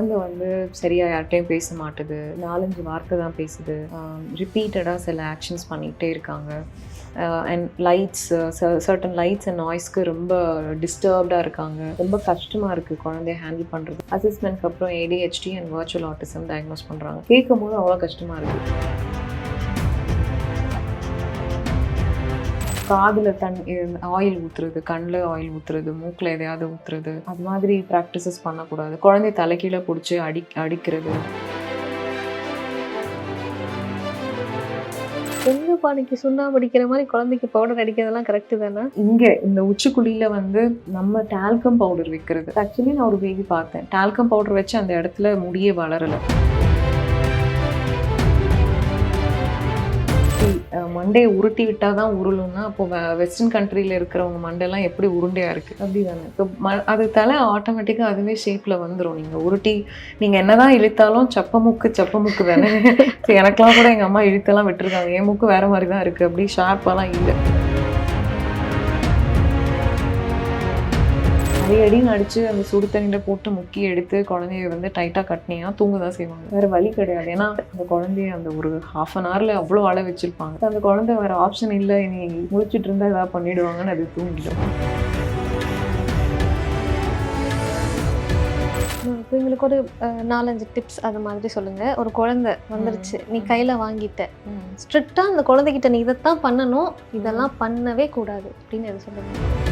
குழந்தை வந்து சரியா யார்கிட்டயும் பேச மாட்டுது, 4-5 வார்த்தை தான் பேசுது, ரிப்பீட்டடாக சில ஆக்ஷன்ஸ் பண்ணிகிட்டே இருக்காங்க. And lights, certain lights and நாய்ஸ்க்கு ரொம்ப டிஸ்டர்ப்டாக இருக்காங்க. ரொம்ப கஷ்டமாக இருக்குது குழந்தைய ஹேண்டில் பண்ணுறது. அசஸ்மெண்ட்க்கு அப்புறம் ADHD and virtual autism diagnose பண்ணுறாங்க. கேட்கும் போது அவ்வளோ கஷ்டமாக இருக்குது. காதில் ஆயில் ஊற்றுறது, கண்ணில் ஆயில் ஊற்றுறது, மூக்கில் எதையாவது ஊற்றுறது, அது மாதிரி ப்ராக்டிசஸ் பண்ணக்கூடாது. குழந்தைய தலைக்கீழே பிடிச்சி அடிக்கிறது. எங்க பானைக்கு சுண்ணாம்பு அடிக்கிற மாதிரி குழந்தைக்கு பவுடர் அடிக்கிறதெல்லாம் கரெக்டு தானே? இங்கே இந்த உச்சிக்குழியில் வந்து நம்ம டால்கம் பவுடர் வைக்கிறது. ஆக்சுவலி நான் ஒரு பேபி பார்த்தேன், டால்கம் பவுடர் வச்சு அந்த இடத்துல முடியே வளரலை. மண்டையை உருட்டி விட்டால் தான் உருளும்னா அப்போ வெஸ்டர்ன் கண்ட்ரியில் இருக்கிறவங்க மண்டைலாம் எப்படி உருண்டையாக இருக்குது அப்படி தானே. ஸோ அது தலை ஆட்டோமேட்டிக்காக அதுவே ஷேப்பில் வந்துடும். நீங்கள் உருட்டி நீங்கள் என்ன தான் இழுத்தாலும் சப்ப மூக்கு தானே. எனக்கெலாம் கூட எங்கள் அம்மா இழுத்தெல்லாம் விட்டுருக்காங்க. என் மூக்கு வேறு மாதிரி தான் இருக்குது, அப்படி ஷார்ப்பாலாம் இல்லை. அடின்னு அடித்து அந்த சுடு தண்ணியில் போட்டு முக்கி எடுத்து குழந்தைய வந்து டைட்டாக கட்டினியா தூங்க தான் செய்வாங்க. வேறு வழி கிடையாது. ஏன்னா அந்த குழந்தைய அந்த ஒரு ½ அன் ஹவரில் அவ்வளோ அழ வச்சுருப்பாங்க. அந்த குழந்தை வேறு ஆப்ஷன் இல்லை, இனி முழிச்சிட்டு இருந்தால் ஏதாவது பண்ணிவிடுவாங்கன்னு அது தூங்கிடும். இப்போ எங்களுக்கு ஒரு 4-5 டிப்ஸ் அது மாதிரி சொல்லுங்கள். ஒரு குழந்தை வந்துருச்சு, நீ கையில் வாங்கிட்ட, ஸ்ட்ரிக்டாக அந்த குழந்தைகிட்ட நீ இதைத்தான் பண்ணணும், இதெல்லாம் பண்ணவே கூடாது அப்படின்னு எதை சொல்லுங்கள்?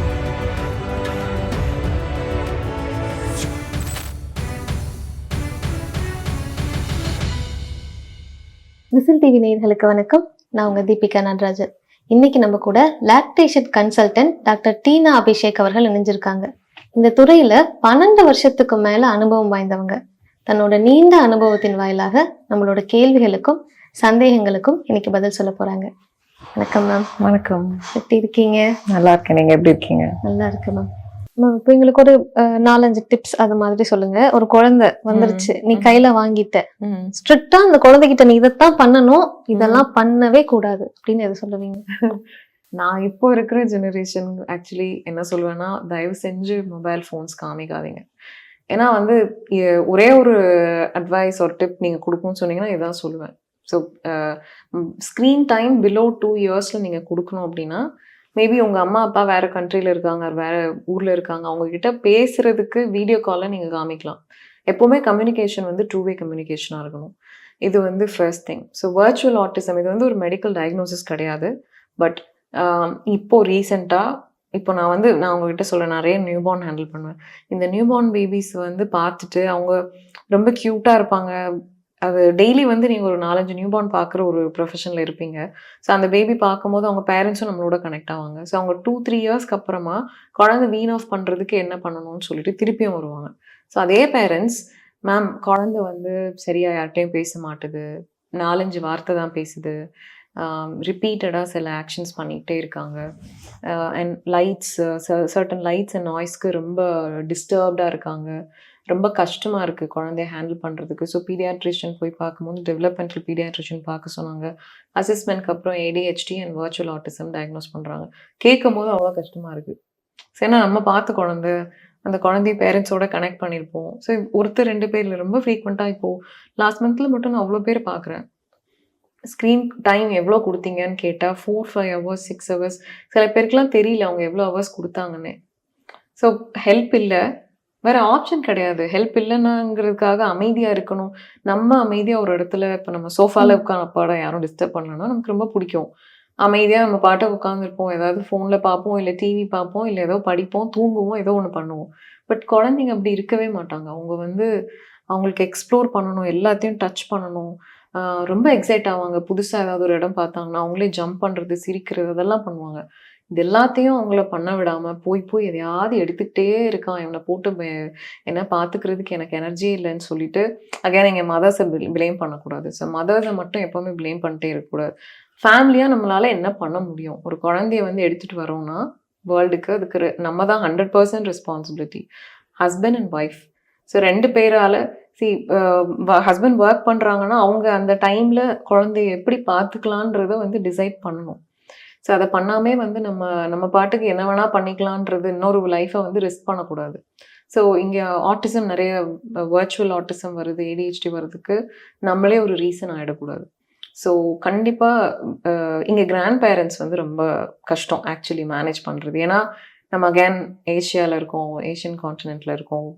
விசில் டிவி நேயர்களுக்கு வணக்கம். நான் உங்கள் தீபிகா நடராஜன். இன்னைக்கு நம்ம கூட லாக்டேஷன் கன்சல்டன்ட் டாக்டர் டீனா அபிஷேக் அவர்கள் இணைஞ்சிருக்காங்க. இந்த துறையில 12 வருஷத்துக்கு மேல அனுபவம் வாய்ந்தவங்க. தன்னோட நீண்ட அனுபவத்தின் வாயிலாக நம்மளோட கேள்விகளுக்கும் சந்தேகங்களுக்கும் இன்னைக்கு பதில் சொல்ல போறாங்க. வணக்கம் மேம். வணக்கம். எப்படி இருக்கீங்க? நல்லா இருக்கேன், நீங்க எப்படி இருக்கீங்க? நல்லா இருக்கு மேம். மேம் இப்போ எங்களுக்கு ஒரு 4-5 டிப்ஸ் அது மாதிரி சொல்லுங்க. ஒரு குழந்தை வந்துருச்சு, நீ கையில வாங்கிட்ட, ஸ்ட்ரிக்டா அந்த குழந்தைகிட்ட நீ இதைத்தான் பண்ணணும், இதெல்லாம் பண்ணவே கூடாது அப்படின்னு எதை சொல்லுவீங்க? நான் இப்போ இருக்கிற ஜெனரேஷன் ஆக்சுவலி என்ன சொல்லுவேன்னா, தயவு செஞ்சு மொபைல் ஃபோன்ஸ் காமிக்காதீங்க. ஏன்னா வந்து ஒரே ஒரு அட்வைஸ் ஒரு டிப் நீங்கள் கொடுக்கணும்னு சொன்னீங்கன்னா இதான் சொல்லுவேன். ஸோ ஸ்க்ரீன் டைம் பிலோ 2 இயர்ஸில் நீங்கள் கொடுக்கணும் அப்படின்னா, மேபி உங்கள் அம்மா அப்பா வேறு கண்ட்ரியில் இருக்காங்க, வேறு ஊரில் இருக்காங்க, அவங்கக்கிட்ட பேசுகிறதுக்கு வீடியோ காலில் நீங்கள் காமிக்கலாம். எப்போவுமே கம்யூனிகேஷன் வந்து 2-வே கம்யூனிகேஷனாக இருக்கணும். இது வந்து first thing. So virtual autism இது வந்து ஒரு மெடிக்கல் டயக்னோசிஸ் கிடையாது. பட் இப்போது ரீசெண்டாக நான் உங்ககிட்ட சொல்கிறேன், நிறைய நியூபார்ன் ஹேண்டில் பண்ணுவேன். இந்த நியூபார்ன் பேபிஸ் வந்து பார்த்துட்டு அவங்க ரொம்ப க்யூட்டாக இருப்பாங்க. அது டெய்லி வந்து நீங்கள் ஒரு 4-5 நியூபார்ன் பார்க்குற ஒரு ப்ரொஃபஷனில் இருப்பீங்க. ஸோ அந்த பேபி பார்க்கும்போது அவங்க பேரண்ட்ஸும் நம்மளோட கனெக்ட் ஆவாங்க. ஸோ அவங்க 2-3 இயர்ஸ்க்கு அப்புறமா குழந்தை வீன் ஆஃப் பண்ணுறதுக்கு என்ன பண்ணணும்னு சொல்லிட்டு திருப்பியும் வருவாங்க. ஸோ அதே பேரண்ட்ஸ், மேம் குழந்தை வந்து சரியாக யார்கிட்டையும் பேச மாட்டுது, 4-5 வார்த்தை தான் பேசுது, ரிப்பீட்டடாக சில ஆக்ஷன்ஸ் பண்ணிகிட்டே இருக்காங்க. And lights, certain lights and நாய்ஸ்க்கு ரொம்ப டிஸ்டர்ப்டாக இருக்காங்க. ரொம்ப கஷ்டமாக இருக்குது குழந்தைய ஹேண்டில் பண்ணுறதுக்கு. ஸோ பீடியாட்ரிஷியன் போய் பார்க்கும்போது டெவலப்மெண்டல் பீடியாட்ரிஷியன் பார்க்க சொன்னாங்க. அசஸ்மெண்ட்க்கு அப்புறம் ADHD and virtual autism diagnose பண்ணுறாங்க. கேட்கும் போது அவ்வளோ கஷ்டமாக இருக்குது. சரி, நம்ம பார்த்த குழந்தை, அந்த குழந்தைய பேரண்ட்ஸோட கனெக்ட் பண்ணியிருப்போம். ஸோ ஒருத்தர் 2 பேரில் ரொம்ப ஃப்ரீக்வெண்ட்டாக இப்போது லாஸ்ட் மந்தில் மட்டும் நான் அவ்வளோ பேர் பார்க்குறேன். ஸ்க்ரீன் டைம் எவ்வளோ கொடுத்தீங்கன்னு கேட்டால் 4-5 ஹவர்ஸ் 6 ஹவர்ஸ். சில பேருக்குலாம் தெரியல அவங்க எவ்வளோ ஹவர்ஸ் கொடுத்தாங்கன்னு. ஸோ ஹெல்ப் இல்லை, வேறு ஆப்ஷன் கிடையாது. ஹெல்ப் இல்லைன்னாங்கிறதுக்காக அமைதியாக இருக்கணும். நம்ம அமைதியாக ஒரு இடத்துல இப்போ நம்ம சோஃபாவில் உட்காந்து யாரும் டிஸ்டர்ப் பண்ணலன்னா நமக்கு ரொம்ப பிடிக்கும். அமைதியாக நம்ம பாட்டை உட்காந்துருப்போம், ஏதாவது ஃபோனில் பார்ப்போம், இல்லை டிவி பார்ப்போம், இல்லை ஏதோ படிப்போம், தூங்குவோம், ஏதோ ஒன்று பண்ணுவோம். பட் குழந்தைங்க அப்படி இருக்கவே மாட்டாங்க. அவங்க வந்து அவங்களுக்கு எக்ஸ்ப்ளோர் பண்ணணும், எல்லாத்தையும் டச் பண்ணணும், ரொம்ப எக்ஸைட் ஆவாங்க. புதுசாக ஏதாவது ஒரு இடம் பார்த்தாங்கன்னா அவங்களே ஜம்ப் பண்ணுறது, சிரிக்கிறது, அதெல்லாம் பண்ணுவாங்க. இது எல்லாத்தையும் அவங்கள பண்ண விடாமல் போய் எதையாவது எடுத்துக்கிட்டே இருக்கான், இவனை போட்டு என்ன பார்த்துக்கிறதுக்கு எனக்கு எனர்ஜியே இல்லைன்னு சொல்லிட்டு அகைன் எங்கள் மதர்ஸை ப்ளேம் பண்ணக்கூடாது. ஸோ மதர்ஸை மட்டும் எப்போவுமே ப்ளேம் பண்ணிட்டே இருக்கக்கூடாது. ஃபேமிலியாக நம்மளால் என்ன பண்ண முடியும்? ஒரு குழந்தைய வந்து எடுத்துகிட்டு வரோன்னா வேர்ல்டுக்கு அதுக்கு நம்ம தான் 100% responsibility. Husband and wife, so 2 பேரால். ஹஸ்பண்ட் ஒர்க் பண்ணுறாங்கன்னா அவங்க அந்த டைமில் குழந்தைய எப்படி பார்த்துக்கலான்றத வந்து டிசைட் பண்ணணும். ஸோ அதை பண்ணாமே வந்து நம்ம பாட்டுக்கு என்ன வேணால் பண்ணிக்கலான்றது, இன்னொரு லைஃப்பை வந்து ரிஸ்க் பண்ணக்கூடாது. ஸோ இங்கே ஆட்டிசம் நிறைய வர்ச்சுவல் ஆட்டிசம் வருது, ஏடிஹெச்டி வர்றதுக்கு நம்மளே ஒரு ரீசன் ஆகிடக்கூடாது. ஸோ கண்டிப்பாக இங்கே கிராண்ட் பேரண்ட்ஸ் வந்து ரொம்ப கஷ்டம் ஆக்சுவலி மேனேஜ் பண்ணுறது. ஏன்னா நம்ம அகேன் ஏஷியாவில் இருக்கோம், ஏஷியன் கான்டினென்ட்டில் இருக்கோம்.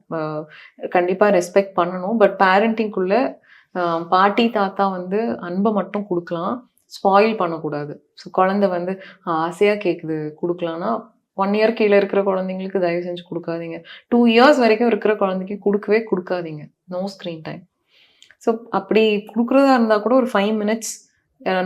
கண்டிப்பாக ரெஸ்பெக்ட் பண்ணணும். பட் பேரண்டிங்குள்ளே பாட்டி தாத்தா வந்து அன்பை மட்டும் கொடுக்கலாம், ஸ்பாயில் பண்ணக்கூடாது. ஸோ குழந்தை வந்து ஆசையாக கேட்குது கொடுக்கலான்னா 1 இயர் கீழே இருக்கிற குழந்தைங்களுக்கு தயவு செஞ்சு கொடுக்காதீங்க. 2 இயர்ஸ் வரைக்கும் இருக்கிற குழந்தைக்கு கொடுக்கவே கொடுக்காதீங்க. No screen time. ஸோ அப்படி கொடுக்குறதா இருந்தால் கூட ஒரு 5 மினிட்ஸ்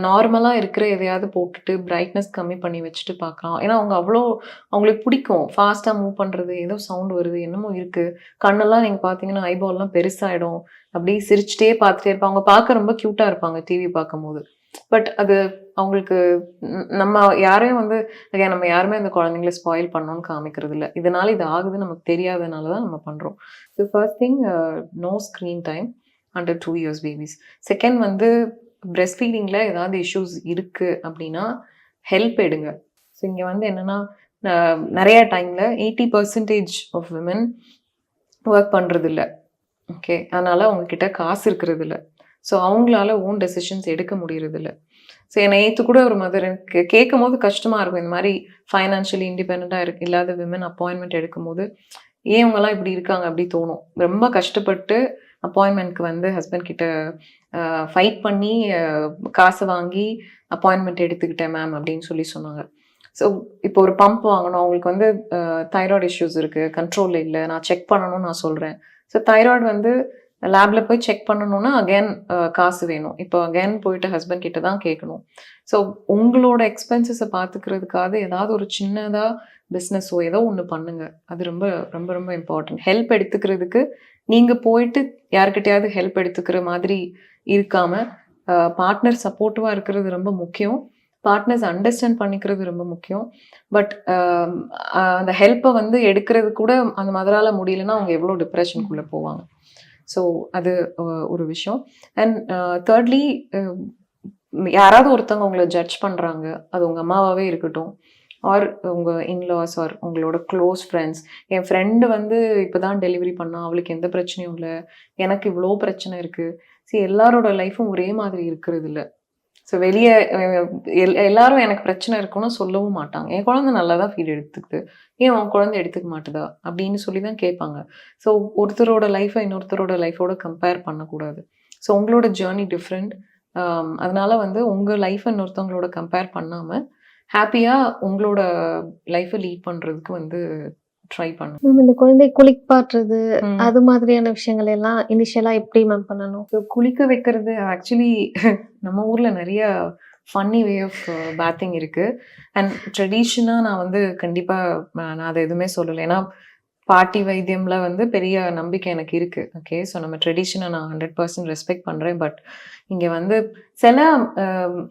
நார்மலாக இருக்கிற எதையாவது போட்டுட்டு பிரைட்னஸ் கம்மி பண்ணி வச்சுட்டு பார்க்கலாம். ஏன்னா அவங்களுக்கு பிடிக்கும் ஃபாஸ்ட்டாக மூவ் பண்ணுறது. ஏதோ சவுண்ட் வருது, என்னமோ இருக்குது. கண்ணெல்லாம் நீங்கள் பார்த்தீங்கன்னா ஐபால்லாம் பெருசாகிடும். அப்படியே சிரிச்சுட்டே பார்த்துட்டே இருப்பாங்க. அவங்க பார்க்க ரொம்ப க்யூட்டாக இருப்பாங்க டிவி பார்க்கும்போது. பட் அது அவங்களுக்கு நம்ம யாரையும் வந்து நம்ம யாருமே அந்த குழந்தைங்கள ஸ்பாயில் பண்ணோன்னு காமிக்கிறது இல்லை. இதனால இது ஆகுது நமக்கு தெரியாதனால தான் நம்ம பண்ணுறோம். So first thing, no screen time under 2 years babies. Second வந்து பிரெஸ்ட் ஃபீடிங்கில் ஏதாவது இஷ்யூஸ் இருக்குது அப்படின்னா ஹெல்ப் எடுங்க. ஸோ இங்கே வந்து என்னென்னா நிறைய டைமில் 80% ஆஃப் விமன் ஒர்க் பண்ணுறதில்ல. ஓகே, அதனால் அவங்கக்கிட்ட காசு இருக்கிறது இல்லை. ஸோ அவங்களால ஓன் டெசிஷன்ஸ் எடுக்க முடியறதில்ல. ஸோ நேற்று கூட ஒரு மதர் எனக்கு கேட்கும் போது கஷ்டமாக இருக்கும். இந்த மாதிரி ஃபைனான்ஷியலி இண்டிபெண்ட்டாக இல்லாத விமன் அப்பாயின்மெண்ட் எடுக்கும்போது ஏன் இவங்கெல்லாம் இப்படி இருக்காங்க அப்படி தோணும். ரொம்ப கஷ்டப்பட்டு அப்பாயின்மெண்ட்க்கு வந்து ஹஸ்பண்ட் கிட்ட ஃபைட் பண்ணி காசு வாங்கி அப்பாயின்மெண்ட் எடுத்துக்கிட்டேன் மேம் அப்படின்னு சொன்னாங்க. ஸோ இப்போ ஒரு பம்ப் வாங்கணும், அவங்களுக்கு வந்து தைராய்டு இஷ்யூஸ் இருக்குது, கண்ட்ரோலில் இல்லை, நான் செக் பண்ணணும்னு நான் சொல்கிறேன். ஸோ தைராய்டு வந்து லேபில் போய் செக் பண்ணணும்னா அகேன் காசு வேணும். இப்போ அகேன் போயிட்டு ஹஸ்பண்ட் கிட்ட தான் கேட்கணும். ஸோ உங்களோட எக்ஸ்பென்சஸை பார்த்துக்கிறதுக்காக ஏதாவது ஒரு சின்னதாக பிஸ்னஸோ ஏதோ ஒன்று பண்ணுங்க. அது ரொம்ப ரொம்ப ரொம்ப இம்பார்ட்டன்ட். ஹெல்ப் எடுத்துக்கிறதுக்கு நீங்கள் போயிட்டு யார்கிட்டையாவது ஹெல்ப் எடுத்துக்கிற மாதிரி இருக்காமல் பார்ட்னர் சப்போர்ட்டிவாக இருக்கிறது ரொம்ப முக்கியம். பார்ட்னர்ஸ் அண்டர்ஸ்டாண்ட் பண்ணிக்கிறது ரொம்ப முக்கியம். பட் அந்த ஹெல்ப்பை வந்து எடுக்கிறது கூட அந்த மதரால் முடியலன்னா அவங்க எவ்வளோ டிப்ரெஷனுக்குள்ளே போவாங்க. ஸோ அது ஒரு விஷயம். அண்ட் தேர்ட்லி, யாராவது ஒருத்தவங்க உங்களை ஜட்ஜ் பண்ணுறாங்க, அது உங்கள் அம்மாவாகவே இருக்கட்டும், ஆர் உங்கள் இன்லாஸ், ஆர் உங்களோட க்ளோஸ் ஃப்ரெண்ட்ஸ். என் ஃப்ரெண்டு வந்து இப்போ தான் டெலிவரி பண்ணா, அவளுக்கு எந்த பிரச்சனையும் இல்லை, எனக்கு இவ்வளோ பிரச்சனை இருக்குது. சரி, எல்லாரோட லைஃப்பும் ஒரே மாதிரி இருக்கிறது இல்லை. ஸோ வெளியே எல்லாரும் எனக்கு பிரச்சனை இருக்குன்னு சொல்லவும் மாட்டாங்க. என் குழந்தை நல்லா தான் ஃபீல் எடுத்துக்குது, ஏன் உன் குழந்தை எடுத்துக்க மாட்டுதா அப்படின்னு சொல்லி தான் கேட்பாங்க. ஸோ ஒருத்தரோட லைஃப்பை இன்னொருத்தரோட லைஃபோட கம்பேர் பண்ணக்கூடாது. ஸோ உங்களோட ஜேர்னி டிஃப்ரெண்ட். அதனால வந்து உங்கள் லைஃப்பை இன்னொருத்தவங்களோட கம்பேர் பண்ணாமல் ஹாப்பியாக உங்களோட லைஃப்பை லீட் பண்ணுறதுக்கு வந்து ட்ரை பண்ணும். மேம், இந்த குழந்தை குளிப்பாட்டுறது அது மாதிரியான விஷயங்கள் எல்லாம் இனிஷியலா எப்படி மேம் பண்ணணும்? ஸோ குளிக்க வைக்கிறது ஆக்சுவலி நம்ம ஊரில் நிறைய ஃபன்னி வே ஆஃப் பேத்திங் இருக்குது. அண்ட் ட்ரெடிஷனாக நான் வந்து கண்டிப்பாக நான் அதை எதுவுமே சொல்லலை. ஏன்னா பாட்டி வைத்தியமில் வந்து பெரிய நம்பிக்கை எனக்கு இருக்குது. ஓகே, ஸோ நம்ம ட்ரெடிஷனை நான் 100% ரெஸ்பெக்ட் பண்ணுறேன். பட் இங்கே வந்து சில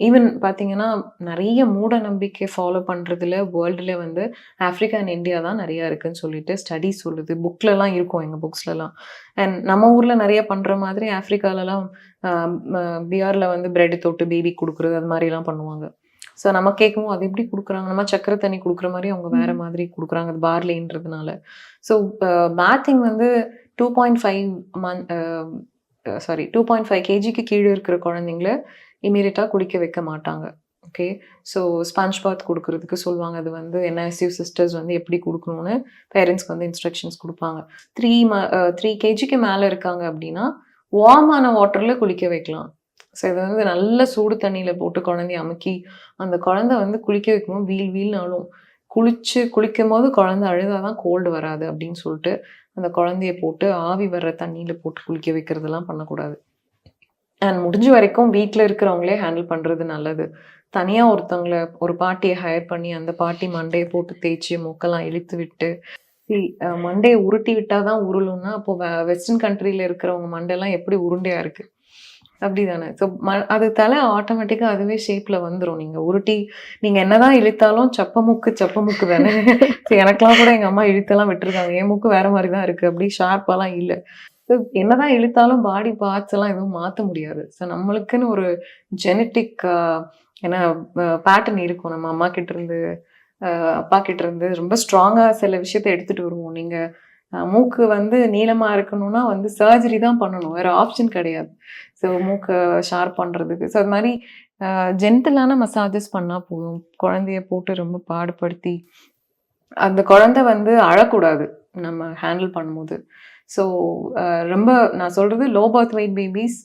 ஈவன் பார்த்தீங்கன்னா நிறைய மூட நம்பிக்கை ஃபாலோ பண்ணுறதுல வேர்ல்டில் வந்து ஆஃப்ரிக்கா அண்ட் இந்தியா தான் நிறையா இருக்குதுன்னு சொல்லிட்டு ஸ்டடிஸ் சொல்லுது. புக்லலாம் இருக்கும், எங்கள் புக்ஸ்லலாம். அண்ட் நம்ம ஊரில் நிறைய பண்ணுற மாதிரி ஆஃப்ரிக்காலலாம் பியாரில் வந்து பிரெட் தொட்டு பேபி கொடுக்குறது அது மாதிரிலாம் பண்ணுவாங்க. ஸோ நம்ம கேட்கவும் அது எப்படி கொடுக்குறாங்க, நம்ம சக்கரை தண்ணி கொடுக்குற மாதிரி அவங்க வேறு மாதிரி கொடுக்குறாங்க, அது பார்லேன்றதுனால. ஸோ பேத்திங் வந்து 2.5 kgக்கு கீழே இருக்கிற குழந்தைங்கள இமீடியட்டாக குளிக்க வைக்க மாட்டாங்க. ஓகே, ஸோ ஸ்பாஞ்ச் பாத் கொடுக்குறதுக்கு சொல்லுவாங்க. அது வந்து NICU சிஸ்டர்ஸ் வந்து எப்படி கொடுக்கணும்னு பேரண்ட்ஸ்க்கு வந்து இன்ஸ்ட்ரக்ஷன்ஸ் கொடுப்பாங்க. 3 kgக்கு மேலே இருக்காங்க அப்படின்னா வார்மான வாட்டரில் குளிக்க வைக்கலாம். ஸோ இது வந்து நல்ல சூடு தண்ணியில் போட்டு குழந்தைய அமுக்கி அந்த குழந்தை வந்து குளிக்க வைக்கும்போது வீல்னாலும் குளிக்கும் போது குழந்தை அழுதாதான் கோல்டு வராது அப்படின்னு சொல்லிட்டு அந்த குழந்தைய போட்டு ஆவி வர்ற தண்ணியில் போட்டு குளிக்க வைக்கிறதெல்லாம் பண்ணக்கூடாது. அண்ட் முடிஞ்ச வரைக்கும் வீட்டில் இருக்கிறவங்களே ஹேண்டில் பண்ணுறது நல்லது. தனியாக ஒருத்தவங்களை ஒரு பாட்டியை ஹையர் பண்ணி அந்த பாட்டி மண்டையை போட்டு தேய்ச்சி மூக்கெல்லாம் இழுத்து விட்டு மண்டையை உருட்டி விட்டால் தான் உருளும்னா அப்போது வெஸ்டர்ன் கண்ட்ரியில் இருக்கிறவங்க மண்டையெல்லாம் எப்படி உருண்டையாக இருக்குது அப்படி தானே. ஸோ அது தலை ஆட்டோமேட்டிக்காக அதுவே ஷேப்பில் வந்துடும். நீங்கள் உருட்டி நீங்கள் என்னதான் இழுத்தாலும் சப்ப மூக்கு தானே. ஸோ எனக்கெல்லாம் கூட எங்கள் அம்மா இழுத்தெல்லாம் விட்டுருக்காங்க. என் மூக்கு வேறு மாதிரி தான் இருக்குது, அப்படி ஷார்ப்பாலாம் இல்லை. ஸோ என்னதான் இழுத்தாலும் பாடி பார்ட்ஸ் எல்லாம் எதுவும் மாற்ற முடியாது. ஸோ நம்மளுக்குன்னு ஒரு ஜெனட்டிக் ஏன்னா பேட்டர்ன் இருக்கும். நம்ம அம்மா கிட்டேருந்து அப்பா கிட்டேருந்து ரொம்ப ஸ்ட்ராங்காக சில விஷயத்த எடுத்துகிட்டு வருவோம். நீங்கள் மூக்கு வந்து நீளமா இருக்கணும்னா வந்து சர்ஜரி தான் பண்ணணும், வேற ஆப்ஷன் கிடையாது. ஸோ மூக்கை ஷார்ப் பண்றதுக்கு. ஸோ அது மாதிரி ஜென்டிலான மசாஜஸ் பண்ணா போதும். குழந்தைய போட்டு ரொம்ப பாடுபடுத்தி அந்த குழந்தை வந்து அழக்கூடாது நம்ம ஹேண்டில் பண்ணும்போது. ஸோ ரொம்ப நான் சொல்றது low birth wait babies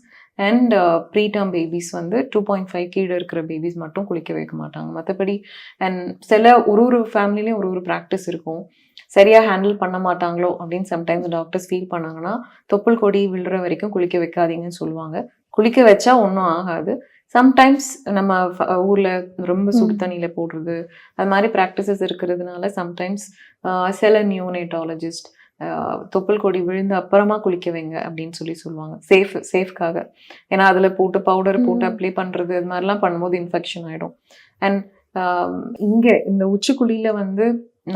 and preterm babies வந்து 2.5 கீழே இருக்கிற பேபிஸ் மட்டும் குளிக்க வைக்க மாட்டாங்க. மற்றபடி அண்ட் சில ஒரு ஃபேமிலிலையும் ஒரு ப்ராக்டிஸ் இருக்கும். சரியாக ஹேண்டில் பண்ண மாட்டாங்களோ அப்படின்னு சம்டைம்ஸ் டாக்டர்ஸ் ஃபீல் பண்ணாங்கன்னா தொப்புள் கொடி விழுற வரைக்கும் குளிக்க வைக்காதீங்கன்னு சொல்லுவாங்க. குளிக்க வச்சா ஒன்றும் ஆகாது. சம்டைம்ஸ் நம்ம ஊரில் ரொம்ப சுடு தண்ணியில் போடுறது அது மாதிரி ப்ராக்டிசஸ் இருக்கிறதுனால சம்டைம்ஸ் சில நியோனேட்டாலஜிஸ்ட் தொப்புள் கொடி விழுந்து அப்புறமா குளிக்க வைங்க அப்படின்னு சொல்லுவாங்க. சேஃப்காக. ஏன்னா அதில் போட்டு பவுடர் போட்டு அப்ளை பண்ணுறது அது மாதிரிலாம் பண்ணும்போது இன்ஃபெக்ஷன் ஆகிடும். அண்ட் இங்கே இந்த உச்சிக்குழியில் வந்து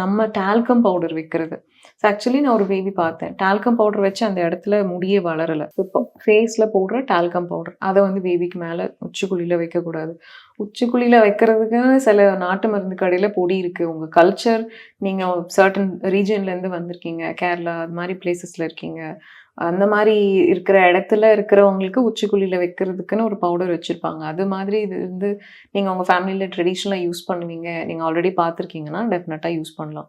நம்ம டால்கம் பவுடர் வைக்கிறது. ஸோ ஆக்சுவலி நான் ஒரு பேபி பார்த்தேன், டால்கம் பவுடர் வச்சு அந்த இடத்துல முடியே வளரலை. இப்போ ஃபேஸில் போடுற டால்கம் பவுடர் அதை வந்து பேபிக்கு மேலே உச்சிக்குழியில் வைக்கக்கூடாது. உச்சிக்குழியில் வைக்கிறதுக்கு சில நாட்டு மருந்து கடையில் பொடி இருக்குது. உங்கள் கல்ச்சர், நீங்கள் சர்டன் ரீஜன்லேருந்து வந்திருக்கீங்க, கேரளா அது மாதிரி பிளேசஸில் இருக்கீங்க, அந்த மாதிரி இருக்கிற இடத்துல இருக்கிறவங்களுக்கு உச்சிக்குழியில் வைக்கிறதுக்குன்னு ஒரு பவுடர் வச்சுருப்பாங்க. அது மாதிரி இது வந்து நீங்கள் உங்கள் ஃபேமிலியில் ட்ரெடிஷ்னலாக யூஸ் பண்ணுவீங்க, நீங்கள் ஆல்ரெடி பார்த்துருக்கீங்கன்னா டெஃபினட்டாக யூஸ் பண்ணலாம்.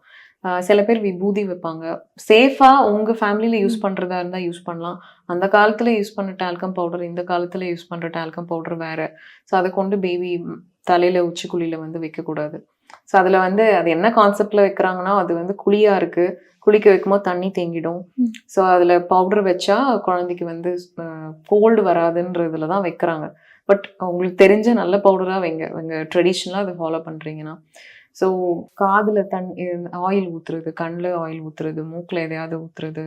சில பேர் விபூதி வைப்பாங்க. சேஃபாக உங்கள் ஃபேமிலியில் யூஸ் பண்ணுறதா இருந்தால் யூஸ் பண்ணலாம். அந்த காலத்தில் யூஸ் பண்ண டால்கம் பவுடர் இந்த காலத்தில் யூஸ் பண்ணுற டால்கம் பவுடர் வேறு. ஸோ அதை கொண்டு பேபி தலையில் உச்சிக்குழியில் வந்து வைக்கக்கூடாது. ஸோ அதில் வந்து அது என்ன கான்செப்டில் வைக்கிறாங்கன்னா அது வந்து குழியாக இருக்குது, குளிக்க வைக்கும்போது தண்ணி தேங்கிடும். ஸோ அதில் பவுடர் வச்சா குழந்தைக்கு வந்து கோல்டு வராதுன்றதுல தான் வைக்கிறாங்க. பட் உங்களுக்கு தெரிஞ்ச நல்ல பவுடராக வைங்க ட்ரெடிஷ்னலாக அதை ஃபாலோ பண்ணுறீங்கன்னா. ஸோ காதில் ஆயில் ஊற்றுறது, கண்ணில் ஆயில் ஊற்றுறது, மூக்கில் எதையாவது ஊற்றுறது,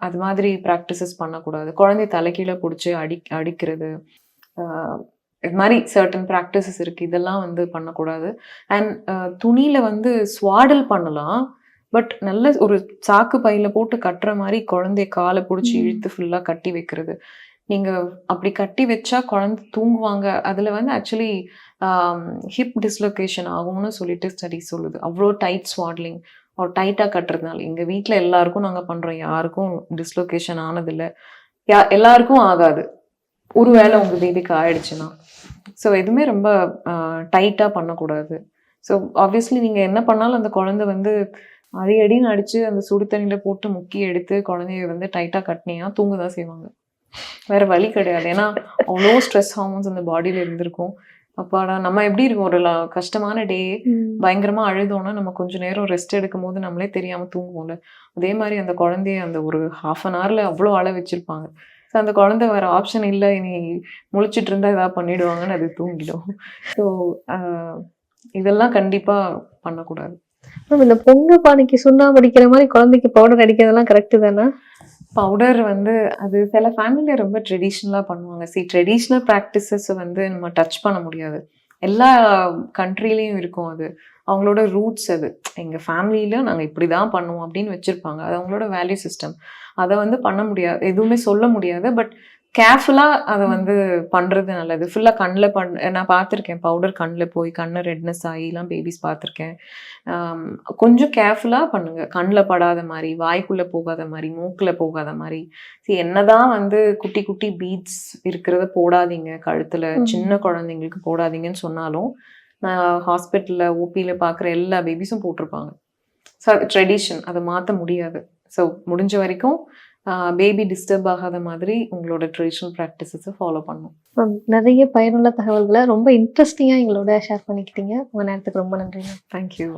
அது மாதிரி ப்ராக்டிசஸ் பண்ணக்கூடாது. குழந்தைய தலைக்கீழே பிடிச்சி அடிக்கிறது, இது மாதிரி சர்டன் ப்ராக்டிசஸ் இருக்குது. இதெல்லாம் வந்து பண்ணக்கூடாது. அண்ட் துணியில் வந்து ஸ்வாடல் பண்ணலாம். பட் நல்ல ஒரு சாக்கு பையில் போட்டு கட்டுற மாதிரி குழந்தைய காலை பிடிச்சி இழுத்து ஃபுல்லாக கட்டி வைக்கிறது. நீங்கள் அப்படி கட்டி வச்சா குழந்தை தூங்குவாங்க. அதில் வந்து ஆக்சுவலி ஹிப் டிஸ்லொகேஷன் ஆகும்னு சொல்லிட்டு ஸ்டடிஸ் சொல்லுது. அவ்வளோ டைட் ஸ்வாட்லிங் ஒரு டைட்டாக கட்டுறதுனால. எங்கள் வீட்டில் எல்லாருக்கும் நாங்கள் பண்ணுறோம், யாருக்கும் டிஸ்லொகேஷன் ஆனதில்லை, எல்லாருக்கும் ஆகாது. ஒரு வேளை உங்கள் பேபிக்கு ஆயிடுச்சுன்னா. ஸோ எதுவுமே ரொம்ப டைட்டாக பண்ணக்கூடாது. ஸோ ஆப்வியஸ்லி நீங்கள் என்ன பண்ணாலும் அந்த குழந்தை வந்து அடின்னு அடித்து அந்த சுடு தண்ணியில் போட்டு முக்கி எடுத்து குழந்தைய வந்து டைட்டாக கட்டினீங்கன்னா தூங்க தான் செய்வாங்க. வேற வழி கிடையாது. ஏன்னா அவ்வளோ ஸ்ட்ரெஸ் ஹார்மோன்ஸ் அந்த பாடியில் இருந்திருக்கும். அப்பாடா நம்ம எப்படி இருக்கும், ஒரு கஷ்டமான டே பயங்கரமா அழுதோன்னா நம்ம கொஞ்சம் நேரம் ரெஸ்ட் எடுக்கும் போது நம்மளே தெரியாம தூங்குவோம்ல. அதே மாதிரி அந்த குழந்தைய அந்த ஒரு 1/2 hour அவ்வளோ அழ வச்சிருப்பாங்க. ஸோ அந்த குழந்தை வேற ஆப்ஷன் இல்லை, இனி முழிச்சிட்டு இருந்தா ஏதாவது பண்ணிடுவாங்கன்னு அது தூங்கிடும். ஸோ இதெல்லாம் கண்டிப்பா பண்ணக்கூடாது. இந்த பொங்க பானைக்கு சுண்ணாம்பு அடிக்கிற மாதிரி குழந்தைக்கு பவுடர் அடிக்கிறதெல்லாம் கரெக்டு தானே? பவுடர் வந்து அது சில ஃபேமிலியில் ரொம்ப ட்ரெடிஷ்னலாக பண்ணுவாங்க. ட்ரெடிஷ்னல் ப்ராக்டிசஸை வந்து நம்ம டச் பண்ண முடியாது. எல்லா கண்ட்ரிலையும் இருக்கும் அது, அவங்களோட ரூட்ஸ். அது எங்கள் ஃபேமிலியில் நாங்கள் இப்படி தான் பண்ணுவோம் அப்படின்னு வச்சுருப்பாங்க. அது அவங்களோட வேல்யூ சிஸ்டம். அதை வந்து பண்ண முடியாது, எதுவுமே சொல்ல முடியாது. பட் கேர்ஃபுல்லாக அதை வந்து பண்ணுறது நல்லது. ஃபுல்லாக கண்ணில் நான் பார்த்துருக்கேன், பவுடர் கண்ணில் போய் கண்ணு ரெட்னஸ் ஆகிலாம் பேபிஸ் பார்த்துருக்கேன். கொஞ்சம் கேர்ஃபுல்லாக பண்ணுங்கள், கண்ணில் படாத மாதிரி, வாய்க்குள்ளே போகாத மாதிரி, மூக்கில் போகாத மாதிரி. என்னதான் வந்து குட்டி குட்டி பீட்ஸ் இருக்கிறத போடாதீங்க கழுத்தில், சின்ன குழந்தைங்களுக்கு போடாதீங்கன்னு சொன்னாலும் நான் ஹாஸ்பிட்டலில் ஓபியில் பார்க்குற எல்லா பேபிஸும் போட்டிருப்பாங்க. ஸோ அது ட்ரெடிஷன், அதை மாற்ற முடியாது. ஸோ முடிஞ்ச வரைக்கும் பேபி டிஸ்டர்ப் ஆகாத மாதிரி உங்களோட ட்ரெடிஷ்னல் ப்ராக்டிசஸை ஃபாலோ பண்ணும். நிறைய பயனுள்ள தகவல்களை ரொம்ப இன்ட்ரெஸ்டிங்காக எங்களோட ஷேர் பண்ணிக்கிட்டீங்க. உங்கள் நேரத்துக்கு ரொம்ப நன்றி. தேங்க்யூ.